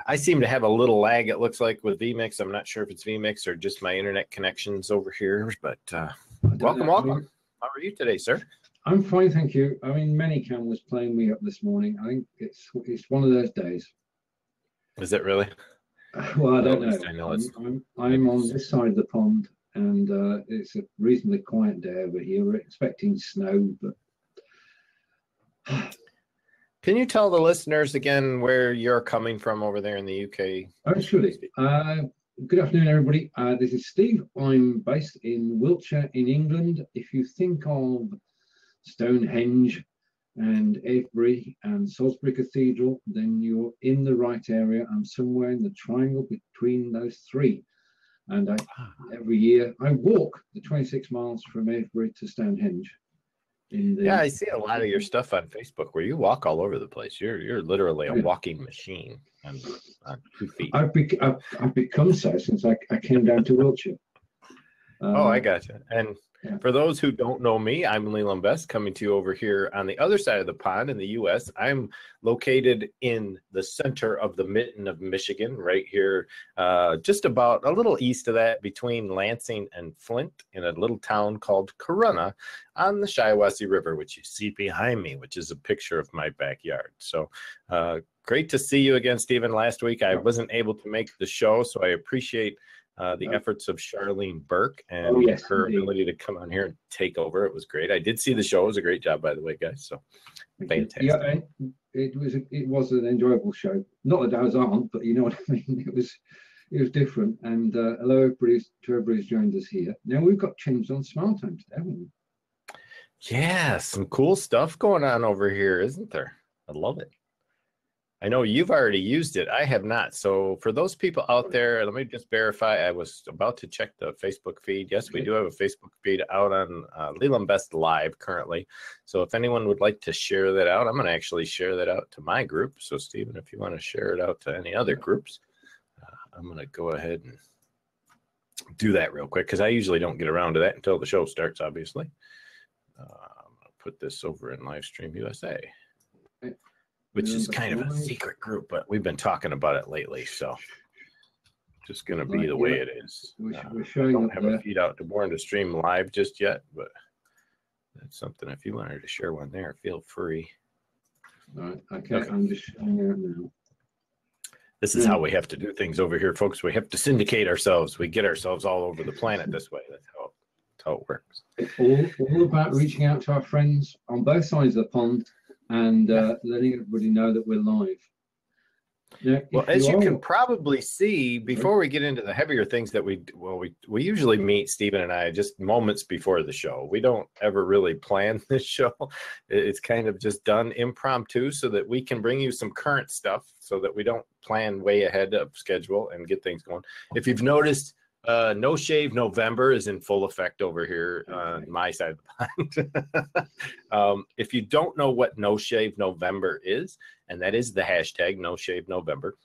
I seem to have a little lag, it looks like, with vMix. I'm not sure if it's vMix or just my internet connections over here, but welcome. How are you today, sir? I'm fine, thank you. I mean, Manicam was playing me up this morning. I think it's one of those days. Is it really? Well, I don't know. I'm on this side of the pond, and it's a reasonably quiet day over here. We're expecting snow, but can you tell the listeners again where you're coming from over there in the UK? Actually, good afternoon, everybody. This is Steve. I'm based in Wiltshire, in England. If you think of Stonehenge and Avebury and Salisbury Cathedral, then you're in the right area. I'm somewhere in the triangle between those three. And every year I walk the 26 miles from Avebury to Stonehenge. Yeah, I see a lot of your stuff on Facebook where you walk all over the place. You're literally a walking machine on 2 feet. I've become so since I came down to Wiltshire. I gotcha. And for those who don't know me, I'm Leland Best, coming to you over here on the other side of the pond in the U.S. I'm located in the center of the mitten of Michigan, right here, just about a little east of that, between Lansing and Flint, in a little town called Corunna on the Shiawassee River, which you see behind me, which is a picture of my backyard. So great to see you again, Stephen. Last week I wasn't able to make the show, so I appreciate the efforts of Charlene Burke and her ability to come on here and take over. It was great. I did see the show. It was a great job, by the way, guys. So fantastic. Yeah, it was an enjoyable show. Not that I was on, but you know what I mean. It was different. And hello, everybody, to everybody who's joined us here. Now we've got Chim's on Smiletime today, haven't we? Yeah, some cool stuff going on over here, isn't there? I love it. I know you've already used it. I have not. So for those people out there, let me just verify. I was about to check the Facebook feed. Yes, we do have a Facebook feed out on Leland Best Live currently. So if anyone would like to share that out, I'm going to actually share that out to my group. So Stephen, if you want to share it out to any other groups, I'm going to go ahead and do that real quick because I usually don't get around to that until the show starts, obviously. I'm going to put this over in Livestream USA. Which is kind of a secret group, but we've been talking about it lately, so just going to be the way it is. We're showing don't have a feed out to Born to Stream Live just yet, but that's something. If you wanted to share one there, feel free. All right, okay. I'm just showing it now. This is how we have to do things over here, folks. We have to syndicate ourselves. We get ourselves all over the planet this way. That's how it works. It's all about reaching out to our friends on both sides of the pond and letting everybody know that we're live. Now, well, as you can probably see, before we get into the heavier things that we usually meet, Stephen and I, just moments before the show. We don't ever really plan this show. It's kind of just done impromptu so that we can bring you some current stuff so that we don't plan way ahead of schedule and get things going. If you've noticed, No Shave November is in full effect over here on my side of the pond. If you don't know what No Shave November is, and that is the hashtag No Shave November,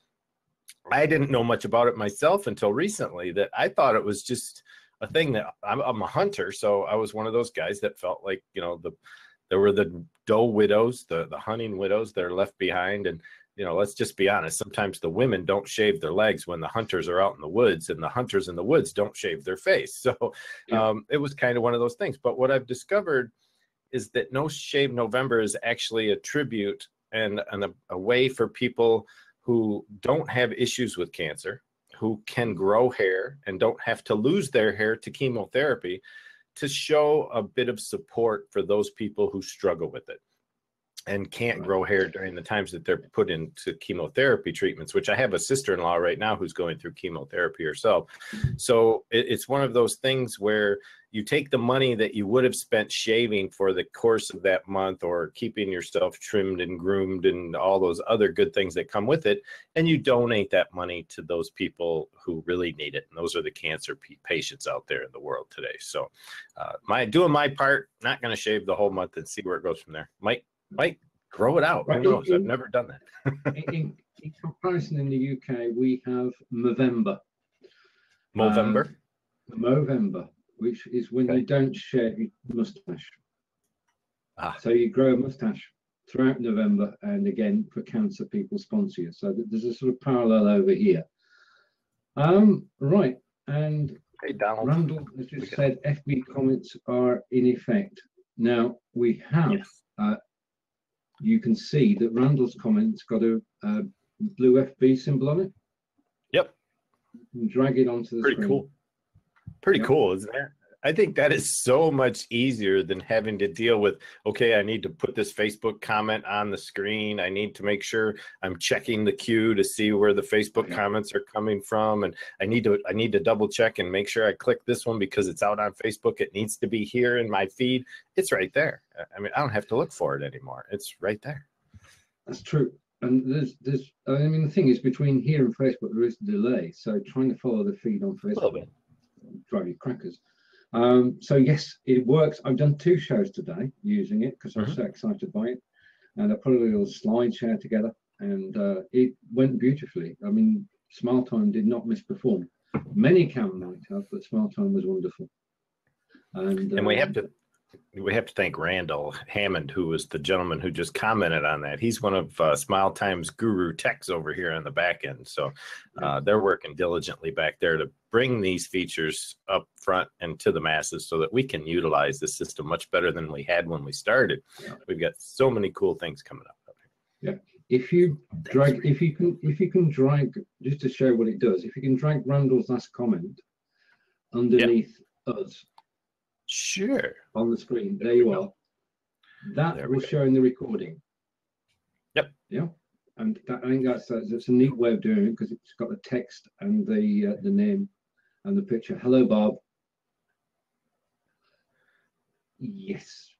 I didn't know much about it myself until recently. That I thought it was just a thing that I'm a hunter, so I was one of those guys that felt like, you know, there were the doe widows, the hunting widows that are left behind, and you know, let's just be honest. Sometimes the women don't shave their legs when the hunters are out in the woods, and the hunters in the woods don't shave their face. So it was kind of one of those things. But what I've discovered is that No Shave November is actually a tribute and a way for people who don't have issues with cancer, who can grow hair and don't have to lose their hair to chemotherapy, to show a bit of support for those people who struggle with it and can't grow hair during the times that they're put into chemotherapy treatments, which I have a sister-in-law right now who's going through chemotherapy herself. So it's one of those things where you take the money that you would have spent shaving for the course of that month or keeping yourself trimmed and groomed and all those other good things that come with it, and you donate that money to those people who really need it. And those are the cancer patients out there in the world today. So doing my part, not going to shave the whole month and see where it goes from there. Might grow it out. Who knows? I've never done that. in comparison, in the UK, we have Movember. Movember, which is when you don't shave your mustache. So you grow a mustache throughout November, and again for cancer people sponsor you. So there's a sort of parallel over here. Right, and Hey, Donald. Randall has just said FB comments are in effect. Now we have, yes. You can see that Randall's comments got a blue FB symbol on it. Yep. And drag it onto the Pretty screen. cool. Pretty cool, isn't it? I think that is so much easier than having to deal with, okay, I need to put this Facebook comment on the screen. I need to make sure I'm checking the queue to see where the Facebook comments are coming from. And I need to double check and make sure I click this one because it's out on Facebook. It needs to be here in my feed. It's right there. I mean, I don't have to look for it anymore. It's right there. That's true. And I mean, the thing is, between here and Facebook, there is a delay. So trying to follow the feed on Facebook drive you crackers. So yes, it works. I've done 2 shows today using it because I was so excited by it, and I put a little slide share together, and it went beautifully. I mean, Smiletime did not misperform. Many can might have, but Smiletime was wonderful. And we have to thank Randall Hammond, who was the gentleman who just commented on that. He's one of Smiletime's guru techs over here on the back end. So they're working diligently back there to bring these features up front and to the masses so that we can utilize the system much better than we had when we started. We've got so many cool things coming up. Yeah. If you can drag, just to show what it does, if you can drag Randall's last comment underneath us. Sure. On the screen, there you are. That will show in the recording. Yep. Yeah, and I think that's a neat way of doing it because it's got the text and the name and the picture. Hello, Bob. Yes,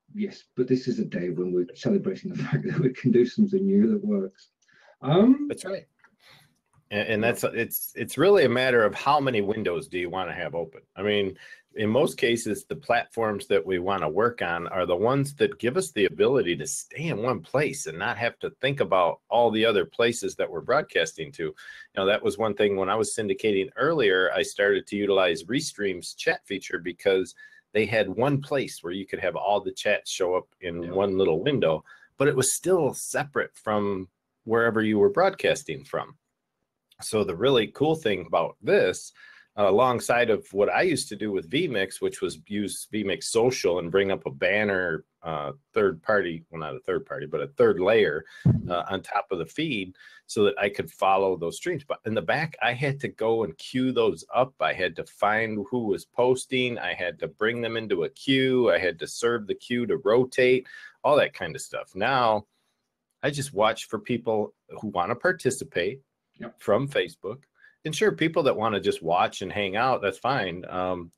but this is a day when we're celebrating the fact that we can do something new that works. That's right. And it's really a matter of how many windows do you want to have open. I mean, in most cases, the platforms that we want to work on are the ones that give us the ability to stay in one place and not have to think about all the other places that we're broadcasting to. You know, that was one thing when I was syndicating earlier, I started to utilize Restream's chat feature because they had one place where you could have all the chats show up in one little window, but it was still separate from wherever you were broadcasting from. So the really cool thing about this, alongside of what I used to do with vMix, which was use vMix Social and bring up a banner third party, well, not a third party, but a third layer on top of the feed so that I could follow those streams. But in the back, I had to go and queue those up. I had to find who was posting. I had to bring them into a queue. I had to serve the queue to rotate, all that kind of stuff. Now, I just watch for people who want to participate from Facebook. And sure, people that want to just watch and hang out, that's fine.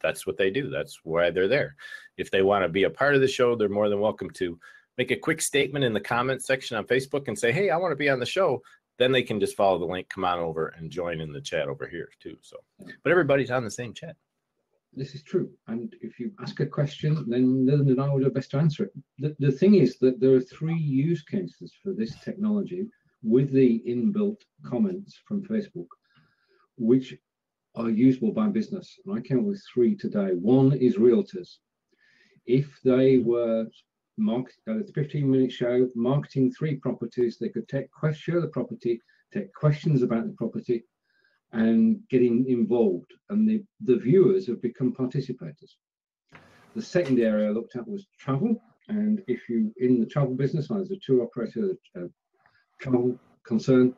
That's what they do. That's why they're there. If they want to be a part of the show, they're more than welcome to make a quick statement in the comment section on Facebook and say, hey, I want to be on the show. Then they can just follow the link, come on over and join in the chat over here too. So, but everybody's on the same chat. This is true. And if you ask a question, then I will do best to answer it. The thing is that there are 3 use cases for this technology with the inbuilt comments from Facebook, which are usable by business. And I came up with 3 today. One is realtors. If they were a 15-minute show marketing 3 properties, they could share the property, take questions about the property, and getting involved. And the viewers have become participators. The second area I looked at was travel. And if you in the travel business, as a tour operator, travel concern,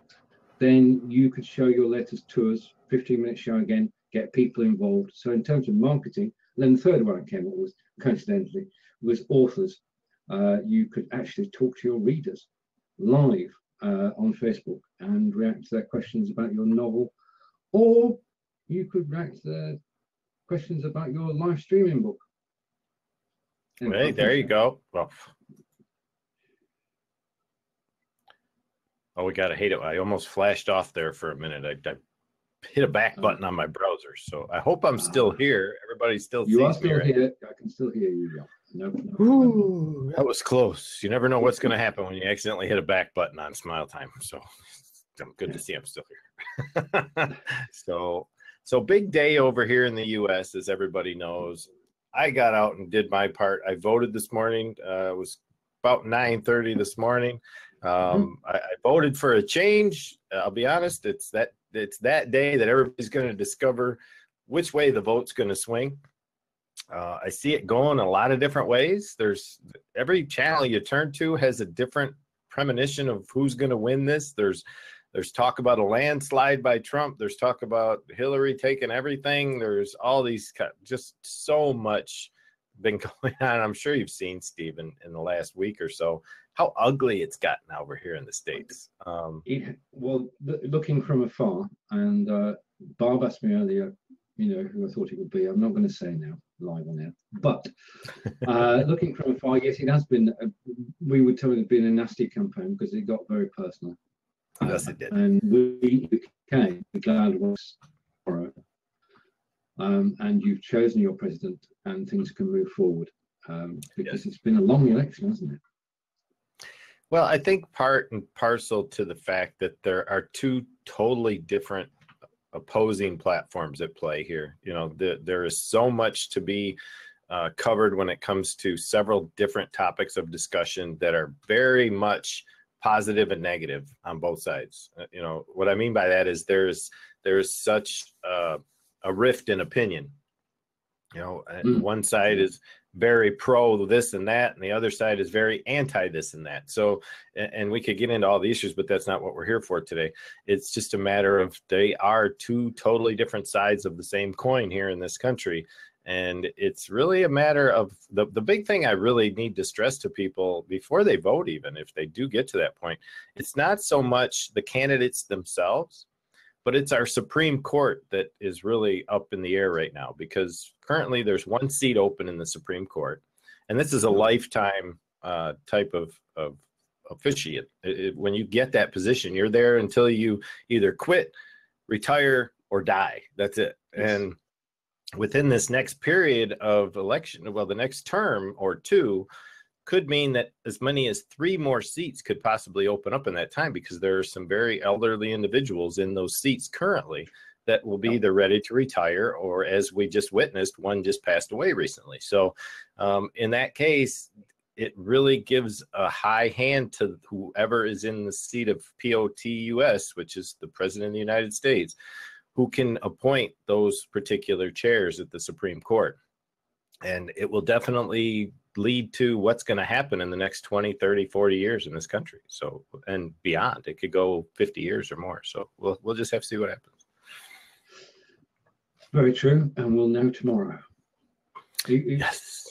then you could show your latest tours, 15-minute show again, get people involved. So in terms of marketing, then the third one I came up with, coincidentally, was authors. You could actually talk to your readers live on Facebook and react to their questions about your novel, or you could react to their questions about your live streaming book. Hey, there you go. Well, oh, we got to hate it. I almost flashed off there for a minute. I hit a back button on my browser. So I hope I'm still here. Everybody still sees me. You are still here. I can still hear you. No. Ooh, that was close. You never know what's going to happen when you accidentally hit a back button on Smiletime. So I'm good to see I'm still here. So big day over here in the U.S., as everybody knows. I got out and did my part. I voted this morning. Was about 9:30 this morning. I voted for a change. I'll be honest, it's that day that everybody's going to discover which way the vote's going to swing. I see it going a lot of different ways. There's every channel you turn to has a different premonition of who's going to win this. There's talk about a landslide by Trump. There's talk about Hillary taking everything. There's all these, just so much been going on. I'm sure you've seen, Stephen, in the last week or so, how ugly it's gotten over here in the States. Looking from afar, and Barb asked me earlier, who I thought it would be. I'm not going to say now, live on air. But looking from afar, yes, it has been, we would tell it had been a nasty campaign because it got very personal. Yes, it did. And we can be glad it was tomorrow. And you've chosen your president, and things can move forward because it's been a long election, hasn't it? Well, I think part and parcel to the fact that there are two totally different opposing platforms at play here. There is so much to be covered when it comes to several different topics of discussion that are very much positive and negative on both sides. What I mean by that is there's such a rift in opinion. One side is very pro this and that, and the other side is very anti this and that. So, and we could get into all the issues, but that's not what we're here for today. It's just a matter of they are two totally different sides of the same coin here in this country. And it's really a matter of the big thing I really need to stress to people before they vote, even if they do get to that point, it's not so much the candidates themselves, but it's our Supreme Court that is really up in the air right now, because currently there's one seat open in the Supreme Court, and this is a lifetime type of officiate. When you get that position, you're there until you either quit, retire, or die. That's it. Yes. And within this next period of election, well, the next term or two could mean that as many as 3 more seats could possibly open up in that time, because there are some very elderly individuals in those seats currently that will be either ready to retire, or, as we just witnessed, one just passed away recently. So in that case, it really gives a high hand to whoever is in the seat of POTUS, which is the President of the United States, who can appoint those particular chairs at the Supreme Court. And it will definitely lead to what's going to happen in the next 20, 30, 40 years in this country. So, and beyond, it could go 50 years or more. So we'll just have to see what happens. Very true. And we'll know tomorrow. Yes.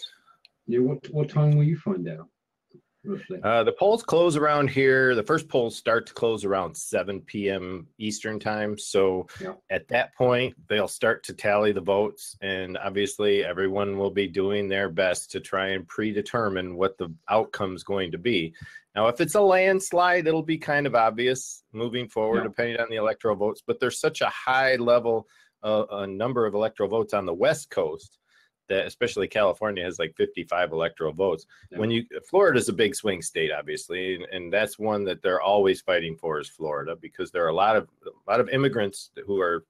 What time will you find out? Roughly? The polls close around here. The first polls start to close around 7 p.m. Eastern time. So at that point, they'll start to tally the votes. And obviously, everyone will be doing their best to try and predetermine what the outcome is going to be. Now, if it's a landslide, it'll be kind of obvious moving forward, depending on the electoral votes. But there's such a high level, a number of electoral votes on the West Coast, that especially California has like 55 electoral votes. Florida is a big swing state, obviously, and that's one that they're always fighting for, is Florida, because there are a lot of immigrants who are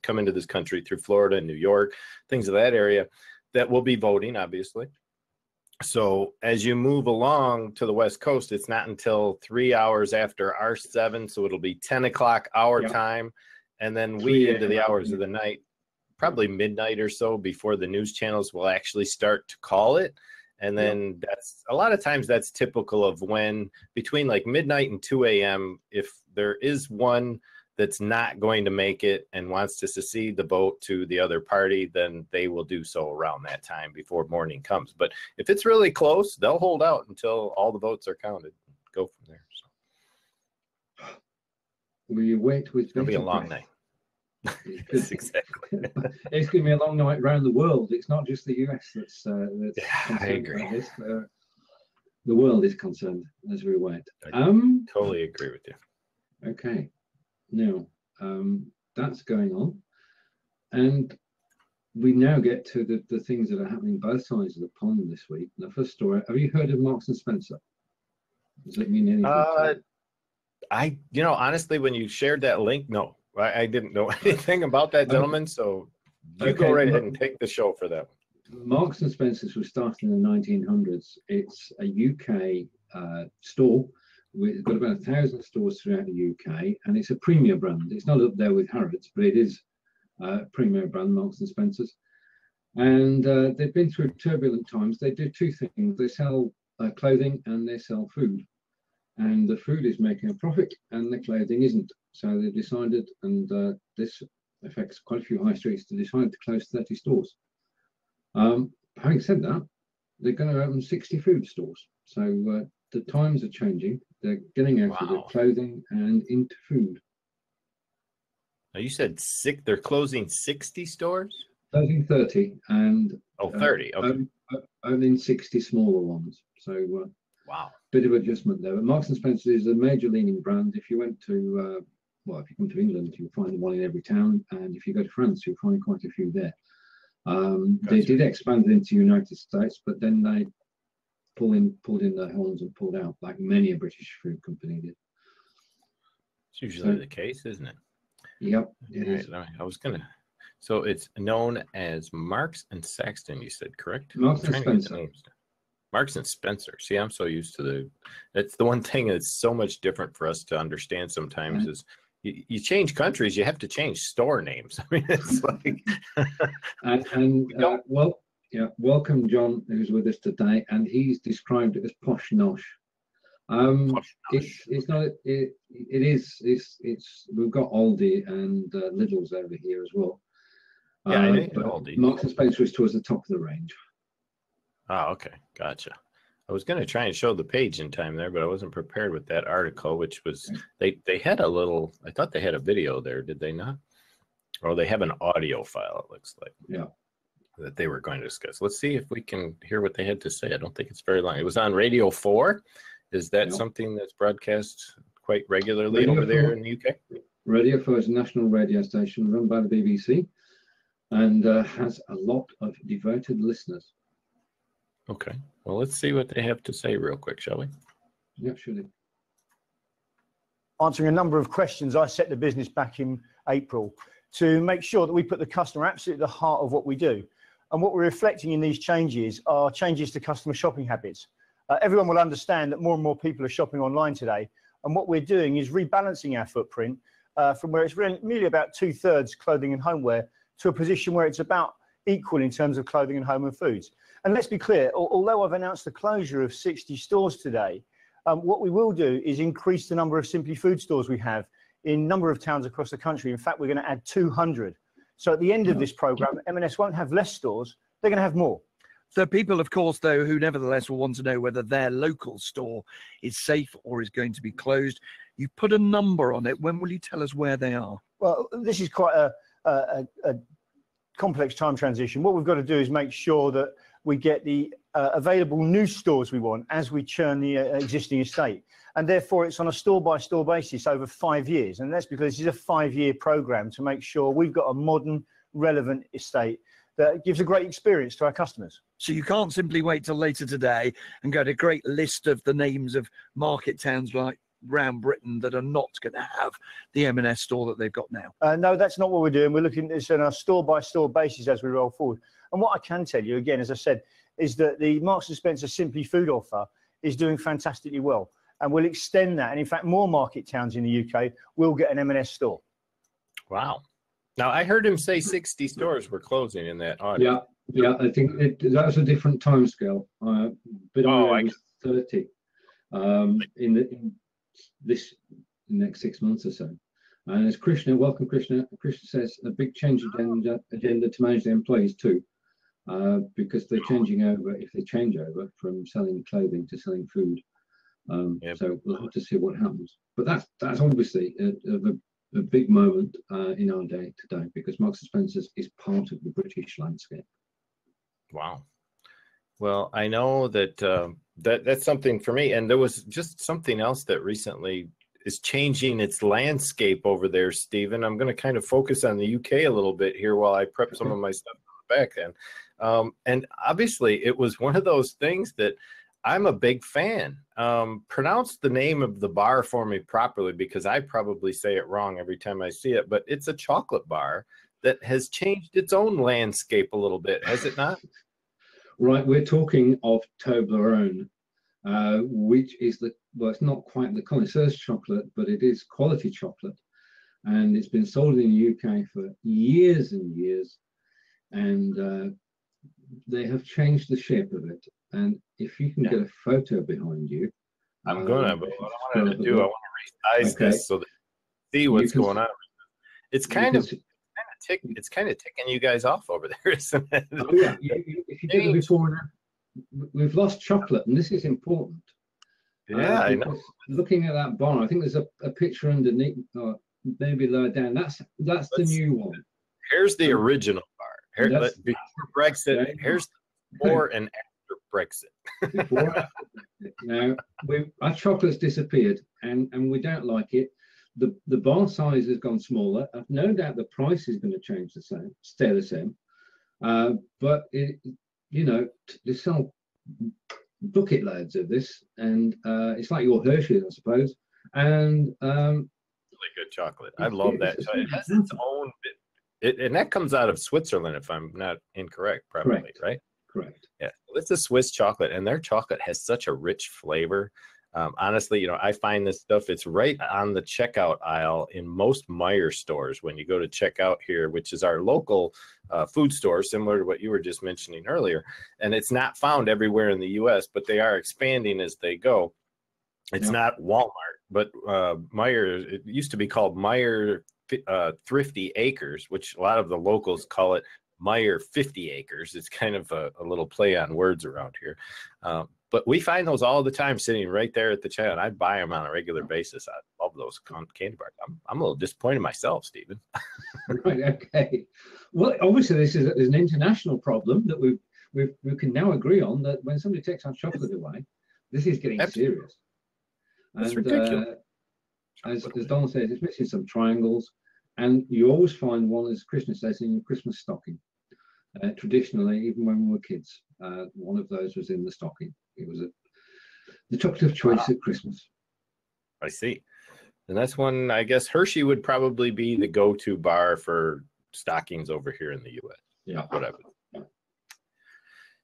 come into this country through Florida and New York, things of that area, that will be voting, obviously. So as you move along to the West Coast, it's not until 3 hours after our 7, so it'll be 10 o'clock our time, and then into the hours of the night, probably midnight or so, before the news channels will actually start to call it. And then that's a lot of times that's typical of when between like midnight and 2 a.m., if there is one that's not going to make it and wants to secede the vote to the other party, then they will do so around that time before morning comes. But if it's really close, they'll hold out until all the votes are counted. Go from there. So will you wait with it'll be a long night. Yes, exactly. It's going to be a long night around the world. It's not just the US that's I agree. This. The world is concerned as we wait. I totally agree with you. Okay, now that's going on, and we now get to the things that are happening both sides of the pond this week. The first story: have you heard of Marks and Spencer? Does it mean anything? Honestly, when you shared that link, no. I didn't know anything about that gentleman, so you go right ahead and take the show for that one. Marks and Spencer's was started in the 1900s. It's a UK store. We've got about 1,000 stores throughout the UK, and it's a premier brand. It's not up there with Harrods, but it is a premier brand, Marks and Spencer's. And they've been through turbulent times. They do two things. They sell clothing and they sell food. And the food is making a profit and the clothing isn't. So they decided, and this affects quite a few high streets, they decided to close 30 stores. Having said that, they're going to open 60 food stores. So the times are changing. They're getting out of the clothing and into food. Now you said they're closing 60 stores? Closing 30 and 30. Okay. Opening 60 smaller ones. So wow, bit of adjustment there. But Marks and Spencer is a major leading brand. If you went to if you come to England, you'll find one in every town, and if you go to France, you'll find quite a few there. They did expand into the United States, but then they pulled in their horns and pulled out, like many a British food company did. It's usually the case, isn't it? Yep. It is. I was gonna. So it's known as Marks and Saxton, you said, correct? Marks and Spencer. Marks and Spencer. See, I'm so used to that's the one thing that's so much different for us to understand sometimes is you change countries, you have to change store names. I mean, it's like. Welcome, John, who's with us today, and he's described it as posh nosh. It's not. It is. It's. We've got Aldi and Lidl's over here as well. Yeah, but Aldi. Marks and Spencer is towards the top of the range. Oh, okay, gotcha. I was going to try and show the page in time there, but I wasn't prepared with that article, which was they had a little. I thought they had a video there, did they not? Or they have an audio file. It looks like. Yeah. That they were going to discuss. Let's see if we can hear what they had to say. I don't think it's very long. It was on Radio 4. Is that something that's broadcast quite regularly over there in the UK? Radio 4 is a national radio station run by the BBC and has a lot of devoted listeners. Okay. Well, let's see what they have to say real quick, shall we? Yeah, surely. Answering a number of questions, I set the business back in April to make sure that we put the customer absolutely at the heart of what we do. And what we're reflecting in these changes are changes to customer shopping habits. Everyone will understand that more and more people are shopping online today. And what we're doing is rebalancing our footprint from where it's merely about 2/3 clothing and homeware to a position where it's about equal in terms of clothing and home and foods. And let's be clear, although I've announced the closure of 60 stores today, what we will do is increase the number of Simply Food stores we have in a number of towns across the country. In fact, we're going to add 200. So at the end of this program, M&S won't have less stores, they're going to have more. So people, of course, though, who nevertheless will want to know whether their local store is safe or is going to be closed, you put a number on it. When will you tell us where they are? Well, this is quite a complex time transition. What we've got to do is make sure that we get the available new stores we want as we churn the existing estate. And therefore, it's on a store-by-store basis over 5 years. And that's because this is a 5-year program to make sure we've got a modern, relevant estate that gives a great experience to our customers. So you can't simply wait till later today and go to a great list of the names of market towns like around Britain that are not going to have the M&S store that they've got now. No, that's not what we're doing. We're looking at this on a store-by-store basis as we roll forward. And what I can tell you, again, as I said, is that the Marks & Spencer Simply Food offer is doing fantastically well. And we'll extend that. And in fact, more market towns in the UK will get an M&S store. Wow. Now, I heard him say 60 stores were closing in that audio. Yeah, I think that was a different time scale. But I was 30 in this next 6 months or so. And as Krishna, welcome Krishna, Krishna says a big change agenda to manage the employees too, because they're changing over, if they change over from selling clothing to selling food. So we'll have to see what happens. But that's obviously a big moment in our day today, because Marks & Spencer's is part of the British landscape. Wow. Well, I know that that's something for me. And there was just something else that recently is changing its landscape over there, Stephen. I'm going to kind of focus on the UK a little bit here while I prep some of my stuff on the back end. And obviously, it was one of those things that I'm a big fan. Pronounce the name of the bar for me properly, because I probably say it wrong every time I see it, but it's a chocolate bar that has changed its own landscape a little bit, has it not? Right, we're talking of Toblerone, which is well, it's not quite the connoisseur's chocolate, but it is quality chocolate. And it's been sold in the UK for years and years. And they have changed the shape of it. And if you can get a photo behind you. I'm gonna, but what I wanted to do, I want to resize this so that you see what's going on. It's kind of ticking you guys off over there, isn't it? Oh yeah, if you did it before and after, we've lost chocolate, and this is important. Yeah, I know. Looking at that bar, I think there's a picture underneath, or maybe lower down. That's the new one. Here's the original bar. Here, before Brexit, here's before and after Brexit. Before and after Brexit. Now, our chocolate's disappeared, and we don't like it. The bar size has gone smaller. I've no doubt the price is going to change stay the same. But they sell bucket loads of this, and it's like your Hershey's, I suppose. And really good chocolate. I love that. So it has its own bit, and that comes out of Switzerland, if I'm not incorrect, probably. Correct. Right? Correct. Yeah, it's a Swiss chocolate, and their chocolate has such a rich flavor. Honestly, I find this stuff, it's right on the checkout aisle in most Meijer stores when you go to checkout here, which is our local food store, similar to what you were just mentioning earlier. And it's not found everywhere in the U.S., but they are expanding as they go. It's not Walmart, but Meijer, it used to be called Meijer Thrifty Acres, which a lot of the locals call it Meijer 50 Acres. It's kind of a little play on words around here. But we find those all the time sitting right there at the channel. I buy them on a regular basis. I love those candy bars. I'm a little disappointed myself, Stephen. Right, okay. Well, obviously this is an international problem that we can now agree on, that when somebody takes our chocolate away, this is getting serious. It's ridiculous. As Don says, it's missing some triangles, and you always find one, as Krishna says, in your Christmas stocking. Traditionally, even when we were kids, one of those was in the stocking. It was the chocolate of choice at Christmas. I see. And that's one, I guess Hershey would probably be the go-to bar for stockings over here in the U.S. Yeah. Whatever.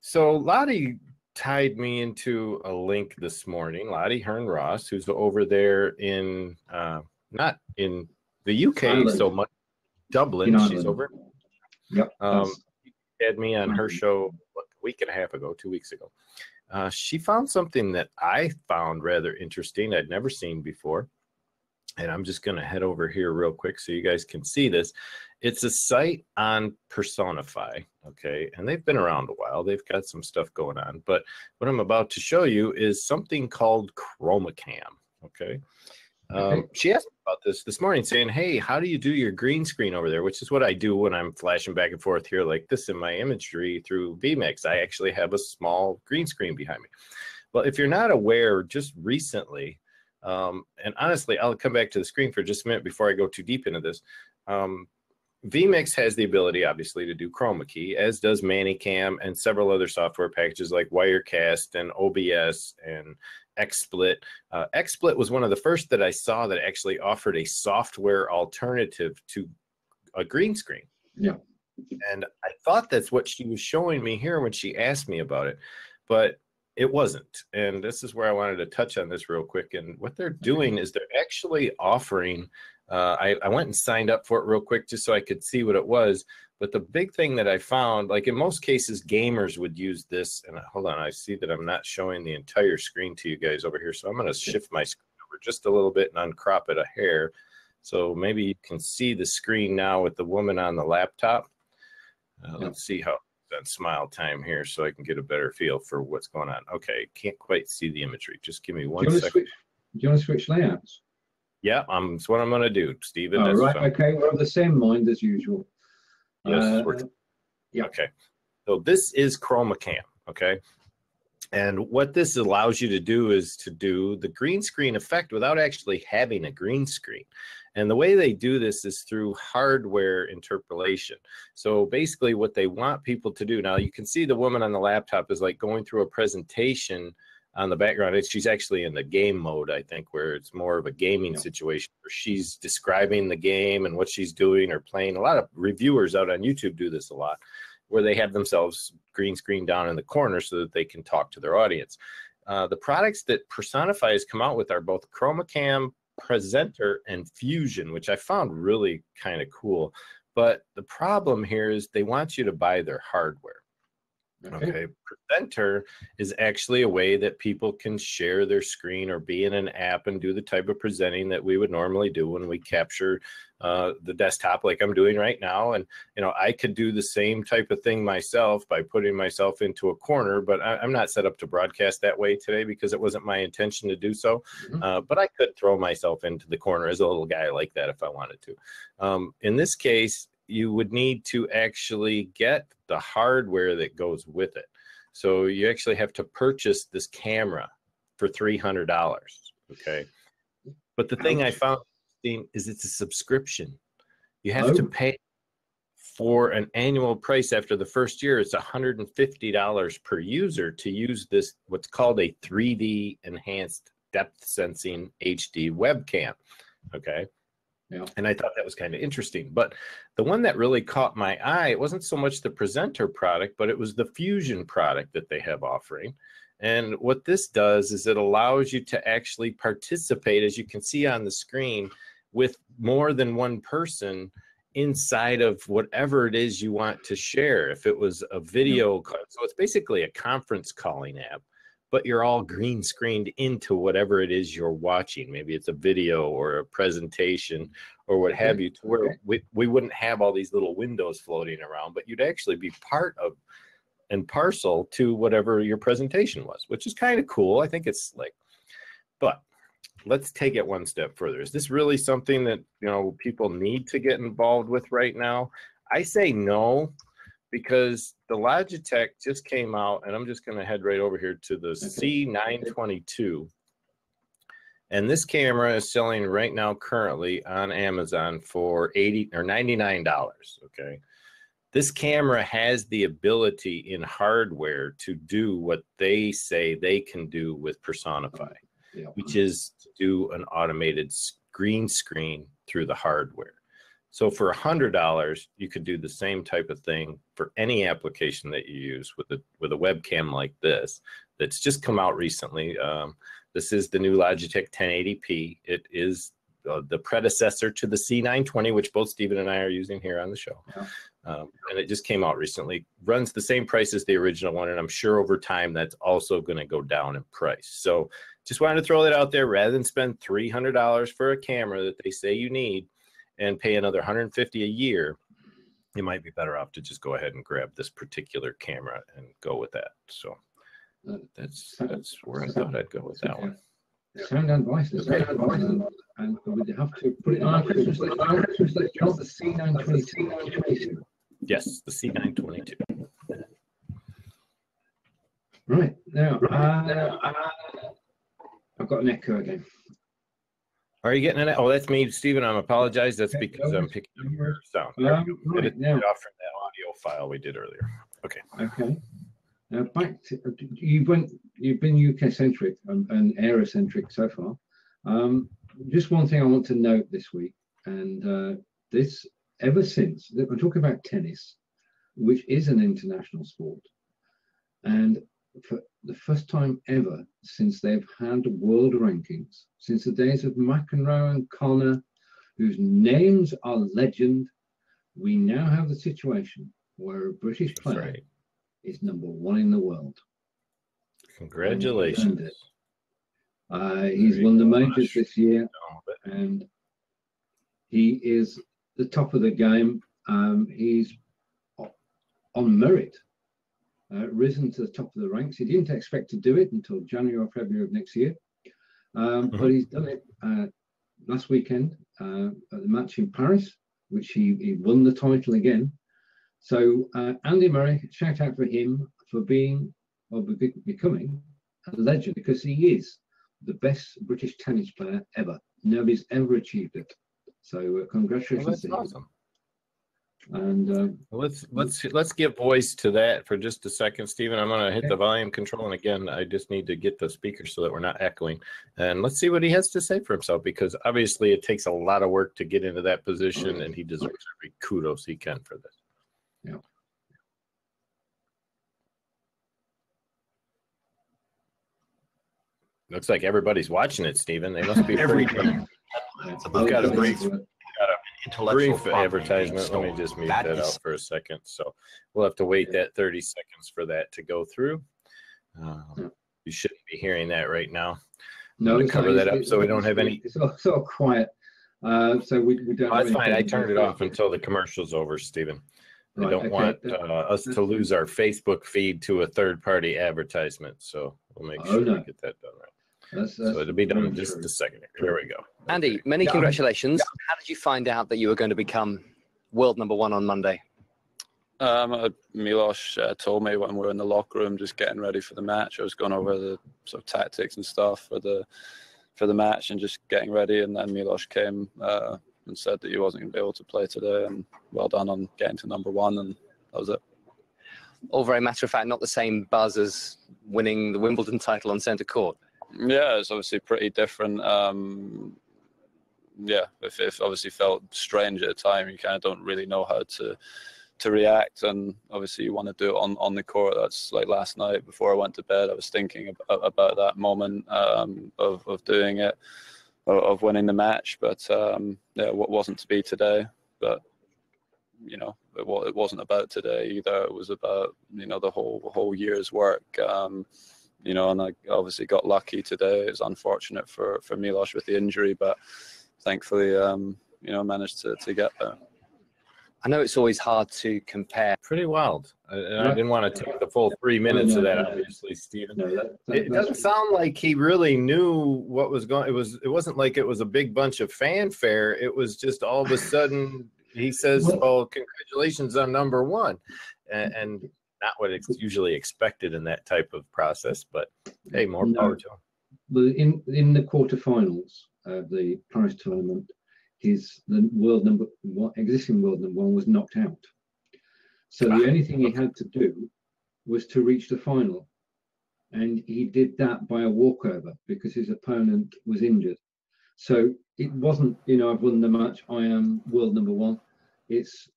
So Lottie tied me into a link this morning. Lottie Hearn-Ross, who's over there in, not in the UK Ireland. so much, Dublin. She's over. Yep. Had me on her show a week and a half ago, 2 weeks ago. She found something that I found rather interesting. I'd never seen before. And I'm just going to head over here real quick so you guys can see this. It's a site on Personify, okay? And they've been around a while. They've got some stuff going on. But what I'm about to show you is something called ChromaCam, okay? She asked me about this morning, saying, hey, how do you do your green screen over there? Which is what I do when I'm flashing back and forth here like this in my imagery through vMix. I actually have a small green screen behind me. Well, if you're not aware, just recently, and honestly, I'll come back to the screen for just a minute before I go too deep into this. vMix has the ability, obviously, to do chroma key, as does ManyCam and several other software packages like Wirecast and OBS and Xsplit. Xsplit was one of the first that I saw that actually offered a software alternative to a green screen. Yeah. And I thought that's what she was showing me here when she asked me about it, but it wasn't. And this is where I wanted to touch on this real quick. And what they're doing is they're actually offering, I went and signed up for it real quick just so I could see what it was. But the big thing that I found, like in most cases, gamers would use this. And hold on, I see that I'm not showing the entire screen to you guys over here. So I'm going to shift my screen over just a little bit and uncrop it a hair. So maybe you can see the screen now with the woman on the laptop. Let's see how it's on Smile Time here so I can get a better feel for what's going on. Okay, can't quite see the imagery. Just give me 1 second. Do you want to switch layouts? Yeah, that's what I'm going to do, Stephen. Oh, right, okay, we're of the same mind as usual. Yes, yeah. Okay, so this is ChromaCam, okay? And what this allows you to do is to do the green screen effect without actually having a green screen. And the way they do this is through hardware interpolation. So basically what they want people to do, now you can see the woman on the laptop is like going through a presentation on the background. She's actually in the game mode, I think, where it's more of a gaming situation where she's describing the game and what she's doing or playing. A lot of reviewers out on YouTube do this a lot. where they have themselves green screen down in the corner so that they can talk to their audience. The products that Personify has come out with are both ChromaCam, Presenter, and Fusion, which I found really kind of cool. But the problem here is they want you to buy their hardware. Okay. Presenter is actually a way that people can share their screen or be in an app and do the type of presenting that we would normally do when we capture the desktop like I'm doing right now. And, you know, I could do the same type of thing myself by putting myself into a corner, but I'm not set up to broadcast that way today because it wasn't my intention to do so. But I could throw myself into the corner as a little guy like that if I wanted to. In this case, you would need to actually get the hardware that goes with it. So you actually have to purchase this camera for $300. Okay. But the thing I found is it's a subscription. You have to pay for an annual price after the first year. It's $150 per user to use this, what's called a 3D enhanced depth sensing HD webcam. Okay. Yeah. And I thought that was kind of interesting. But the one that really caught my eye, it wasn't so much the Presenter product, but it was the Fusion product that they have offering. And what this does is it allows you to actually participate, as you can see on the screen, with more than one person inside of whatever it is you want to share. If it was a video, so it's basically a conference calling app, but you're all green screened into whatever it is you're watching. Maybe it's a video or a presentation or what have you, to where we wouldn't have all these little windows floating around, but you'd actually be part of and parcel to whatever your presentation was, which is kind of cool. I think it's like, but let's take it one step further. Is this really something that, you know, people need to get involved with right now? I say no, because the Logitech just came out, and I'm just going to head right over here to the C922. And this camera is selling right now currently on Amazon for $80 or $99. Okay. This camera has the ability in hardware to do what they say they can do with Personify, which is to do an automated green screen through the hardware. So for $100, you could do the same type of thing for any application that you use with a webcam like this that's just come out recently. This is the new Logitech 1080p. It is the predecessor to the C920, which both Stephen and I are using here on the show. And it just came out recently. Runs the same price as the original one, and I'm sure over time that's also going to go down in price. So just wanted to throw that out there. Rather than spend $300 for a camera that they say you need and pay another $150 a year, you might be better off to just go ahead and grab this particular camera and go with that. So that's where I thought I'd go with that one. Sound advice, and we'd have to put it on our Christmas list. Just the C922. Yes, the C922. Right now, I've got an echo again. Are you getting it? Oh, that's me, Stephen. I apologize. That's because I'm picking up your sound. Right, now, off from that audio file we did earlier. Okay. Okay. Now back to you've been UK centric and Aero centric so far. Just one thing I want to note this week, and this ever since I'm talking about tennis, which is an international sport, and for the first time ever since they've had world rankings, since the days of McEnroe and Connor, whose names are legend, we now have the situation where a British player is #1 in the world. Congratulations. He's won the majors this year, and he is the top of the game. He's on merit, risen to the top of the ranks. He didn't expect to do it until January or February of next year, but he's done it last weekend at the match in Paris, which he won the title again. So Andy Murray, shout out for him for being or becoming a legend, because he is the best British tennis player ever. Nobody's ever achieved it. So congratulations to him. Awesome. And let's give voice to that for just a second, Stephen. I'm going to hit the volume control, and again, I just need to get the speaker so that we're not echoing. And let's see what he has to say for himself, because obviously it takes a lot of work to get into that position, and he deserves every kudos he can for this. Yeah. Looks like everybody's watching it, Stephen. They must be Every pretty. day. It's We've got a about brief, intellectual brief property advertisement. Let me being just stolen. mute That that is out for a second. So we'll have to wait that 30 seconds for that to go through. You shouldn't be hearing that right now. I'm going to cover that up so we don't have any. It's all quiet. So we don't. Oh, that's fine. I turned it off until the commercial's over, Stephen. I don't want us to lose our Facebook feed to a third-party advertisement, so we'll make sure we get that done right. So it'll be done in just a second. Here we go. Andy, many congratulations. How did you find out that you were going to become world #1 on Monday? Milos told me when we were in the locker room, just getting ready for the match. I was going over the sort of tactics and stuff for the match and just getting ready. And then Milos came and said that he wasn't going to be able to play today. And well done on getting to #1, and that was it. All very matter of fact, not the same buzz as winning the Wimbledon title on centre court. Yeah, it's obviously pretty different. Yeah, it obviously felt strange at the time. You kind of don't really know how to react, and obviously you want to do it on the court. That's like last night before I went to bed, I was thinking about that moment of doing it, of winning the match, but yeah, what wasn't to be today. But you know, it wasn't about today either. It was about, you know, the whole year's work. You know, and I obviously got lucky today. It was unfortunate for Milos with the injury, but thankfully you know, managed to get there. I know it's always hard to compare. Pretty wild. And I didn't want to take the full 3 minutes of that, obviously, Stephen. It doesn't sound like he really knew what was going. It wasn't like it was a big bunch of fanfare. It was just all of a sudden he says, "Oh, congratulations on #1," and not what it's usually expected in that type of process. But hey, more power to him. But in the quarterfinals of the Paris tournament, the existing world #1 was knocked out. So the only thing he had to do was to reach the final, and he did that by a walkover because his opponent was injured. So it wasn't, you know, I've won the match, I am world #1. It's,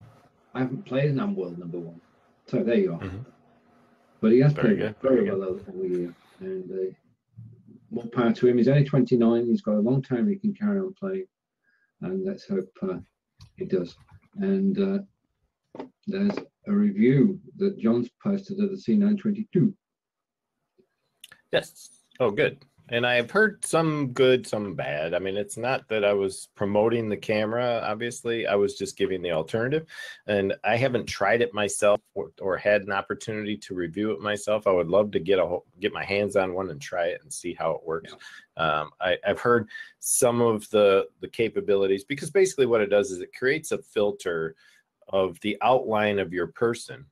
I haven't played and I'm world #1. So there you are. But he has played very well all year, and more power to him. He's only 29. He's got a long time he can carry on playing, and let's hope he does. And there's a review that John's posted of the C922. Yes. Oh, good. And I've heard some good, some bad. I mean, it's not that I was promoting the camera, obviously. I was just giving the alternative. And I haven't tried it myself or had an opportunity to review it myself. I would love to get my hands on one and try it and see how it works. Yeah. I've heard some of the capabilities, because basically what it does is it creates a filter of the outline of your person,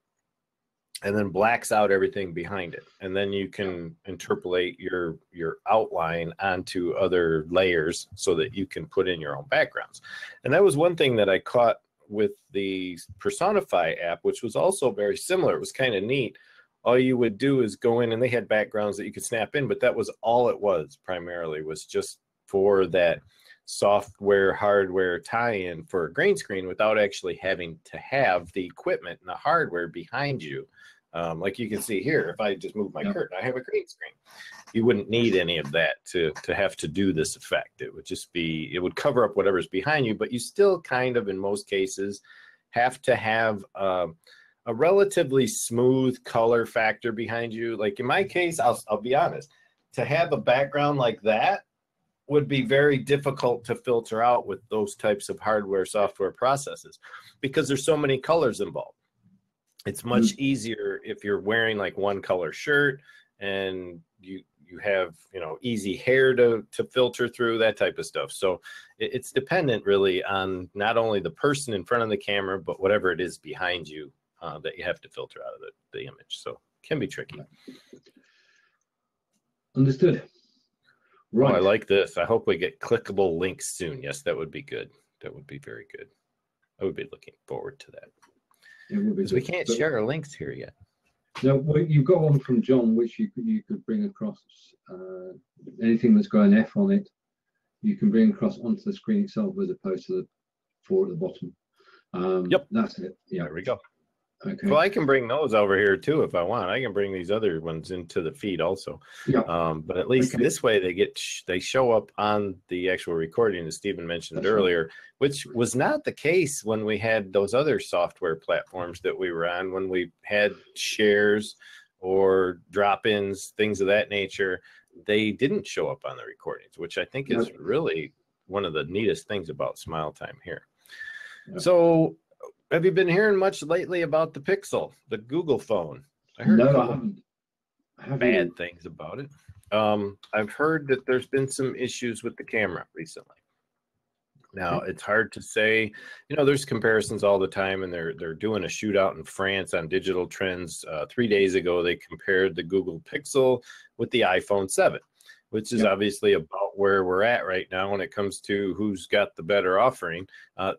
and then blacks out everything behind it. And then you can interpolate your outline onto other layers so that you can put in your own backgrounds. And that was one thing that I caught with the Personify app, which was also very similar. It was kind of neat. All you would do is go in, and they had backgrounds that you could snap in, but that was all it was primarily, was just for that software hardware tie-in for a green screen without actually having to have the equipment and the hardware behind you. Like you can see here, if I just move my curtain, I have a green screen. You wouldn't need any of that to have to do this effect. It would just be, it would cover up whatever's behind you, but you still kind of, in most cases, have to have a relatively smooth color factor behind you. Like in my case, I'll be honest, to have a background like that would be very difficult to filter out with those types of hardware software processes, because there's so many colors involved. It's much easier if you're wearing like one color shirt and you have, you know, easy hair to filter through, that type of stuff. So it's dependent really on not only the person in front of the camera, but whatever it is behind you that you have to filter out of the image. So it can be tricky. Understood. Right. Oh, I like this. I hope we get clickable links soon. Yes, that would be good. That would be very good. I would be looking forward to that. Because we can't share our links here yet. No, well, you've got one from John, which you could bring across. Anything that's got an F on it, you can bring across onto the screen itself, as opposed to the 4 at the bottom. Yep, that's it. Yeah, there we go. Okay. Well, I can bring those over here too if I want. I can bring these other ones into the feed also. Yeah. But at least Okay. this way they show up on the actual recording, as Stephen mentioned That's right. earlier, which was not the case when we had those other software platforms that we were on, when we had shares or drop-ins, things of that nature. They didn't show up on the recordings, which I think is really one of the neatest things about Smiletime here. Yeah. So have you been hearing much lately about the Pixel, the Google phone? I heard No, I haven't. bad things about it. I've heard that there's been some issues with the camera recently. Now, it's hard to say, there's comparisons all the time, and they're doing a shootout in France on digital trends. 3 days ago, they compared the Google Pixel with the iPhone 7, which is obviously about where we're at right now when it comes to who's got the better offering.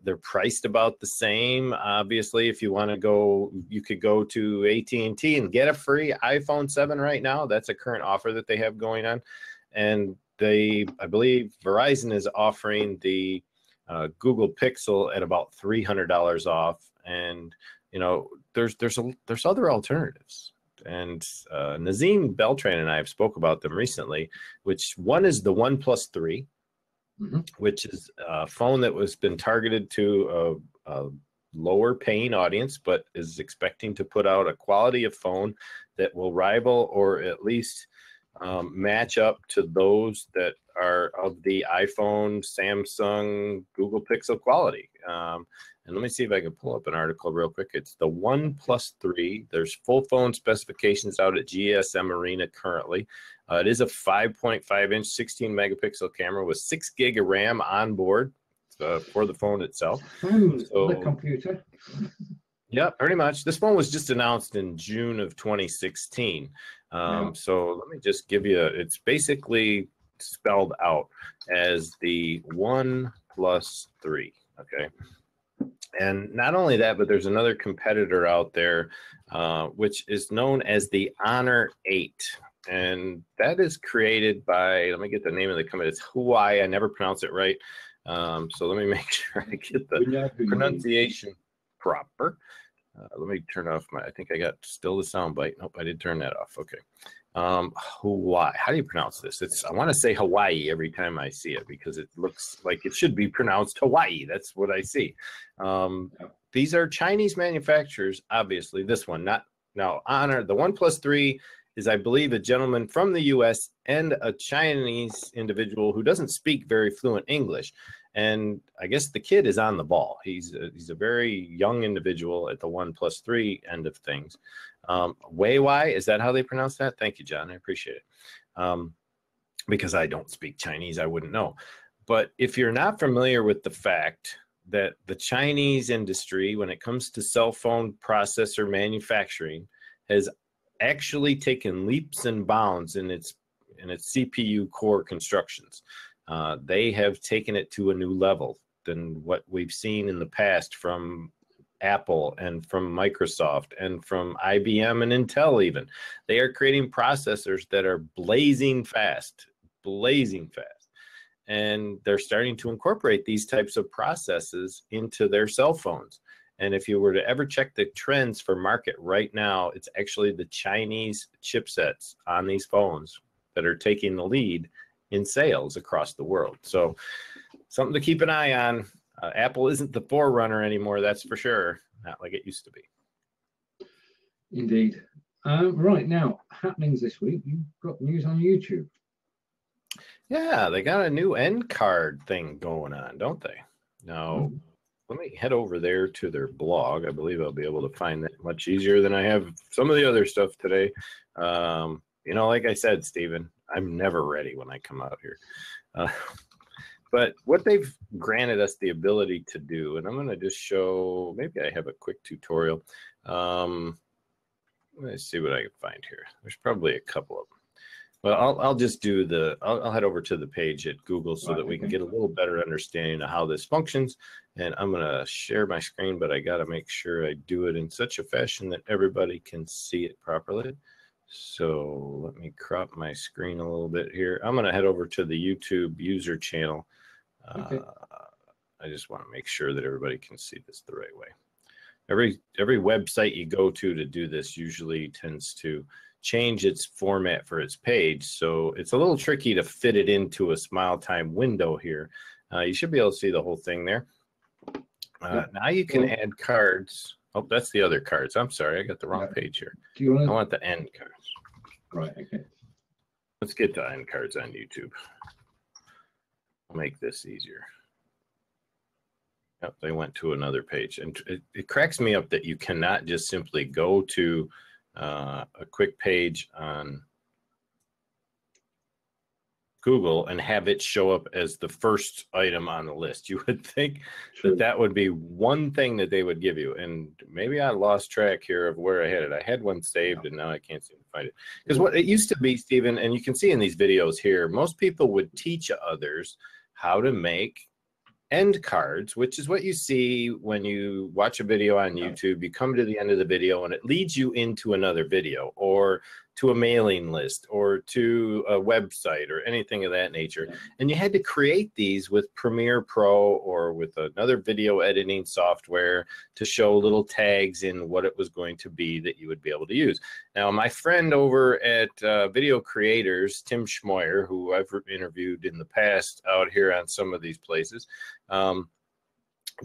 They're priced about the same. Obviously, if you want to go, you could go to AT&T and get a free iPhone 7 right now. That's a current offer that they have going on. And I believe Verizon is offering the Google Pixel at about $300 off. And, there's other alternatives. And Nazim Beltran and I have spoke about them recently, which one is the OnePlus 3, which is a phone that was been targeted to a lower paying audience, but is expecting to put out a quality of phone that will rival or at least match up to those that are of the iPhone, Samsung, Google Pixel quality. And let me see if I can pull up an article real quick. It's the OnePlus 3. There's full phone specifications out at GSM Arena currently. It is a 5.5-inch, 16-megapixel camera with 6 gig of RAM on board for the phone itself. The computer. Yeah, pretty much. This phone was just announced in June of 2016. So let me just give you, it's basically spelled out as the OnePlus 3, okay? And not only that, but there's another competitor out there, which is known as the Honor 8. And that is created by, let me get the name of the company. It's Huawei. I never pronounce it right. So let me make sure I get the pronunciation proper. Let me turn off I think I got still the sound bite. Nope, I did turn that off. Okay. Hawaii. How do you pronounce this? I want to say Hawaii every time I see it because it looks like it should be pronounced Hawaii. That's what I see. These are Chinese manufacturers, obviously. This one, not now. Honor the OnePlus 3 is, I believe, a gentleman from the U.S. and a Chinese individual who doesn't speak very fluent English. And I guess the kid is on the ball. He's a very young individual at the OnePlus 3 end of things. Weiwei, is that how they pronounce that? Thank you, John. I appreciate it. Because I don't speak Chinese, I wouldn't know. But if you're not familiar with the fact that the Chinese industry, when it comes to cell phone processor manufacturing, has actually taken leaps and bounds in its CPU core constructions. They have taken it to a new level than what we've seen in the past from Apple and from Microsoft and from IBM and Intel even. They are creating processors that are blazing fast. And they're starting to incorporate these types of processes into their cell phones. And if you were to ever check the trends for market right now, it's actually the Chinese chipsets on these phones that are taking the lead in sales across the world. So something to keep an eye on. Apple isn't the forerunner anymore, that's for sure. Not like it used to be. Indeed. Right now, happenings this week, you've got news on YouTube. Yeah, they got a new end card thing going on, don't they? Now, let me head over there to their blog. I believe I'll be able to find that much easier than I have some of the other stuff today. Like I said, Stephen, I'm never ready when I come out here. But what they've granted us the ability to do, and I'm going to just show, maybe I have a quick tutorial. Let's see what I can find here. There's probably a couple of them. Well, I'll just do I'll head over to the page at Google so that we can get a little better understanding of how this functions. And I'm going to share my screen, but I got to make sure I do it in such a fashion that everybody can see it properly. So let me crop my screen a little bit here. I'm going to head over to the YouTube user channel. I just want to make sure that everybody can see this the right way. every website you go to do this usually tends to change its format for its page. So it's a little tricky to fit it into a Smiletime window here. You should be able to see the whole thing there. Now you can add cards. Oh, that's the other cards. I'm sorry, I got the wrong page here. I want the end cards. Right, okay. Let's get to end cards on YouTube. I'll make this easier. Yep, they went to another page. And it cracks me up that you cannot just simply go to a quick page on Google and have it show up as the first item on the list. You would think that would be one thing that they would give you. And maybe I lost track here of where I had it. I had one saved and now I can't seem to find it. Because what it used to be, Stephen, and you can see in these videos here, most people would teach others how to make end cards, which is what you see when you watch a video on YouTube. You come to the end of the video and it leads you into another video or to a mailing list or to a website or anything of that nature. And you had to create these with Premiere Pro or with another video editing software to show little tags in what it was going to be that you would be able to use. Now, my friend over at Video Creators, Tim Schmoyer, who I've interviewed in the past out here on some of these places,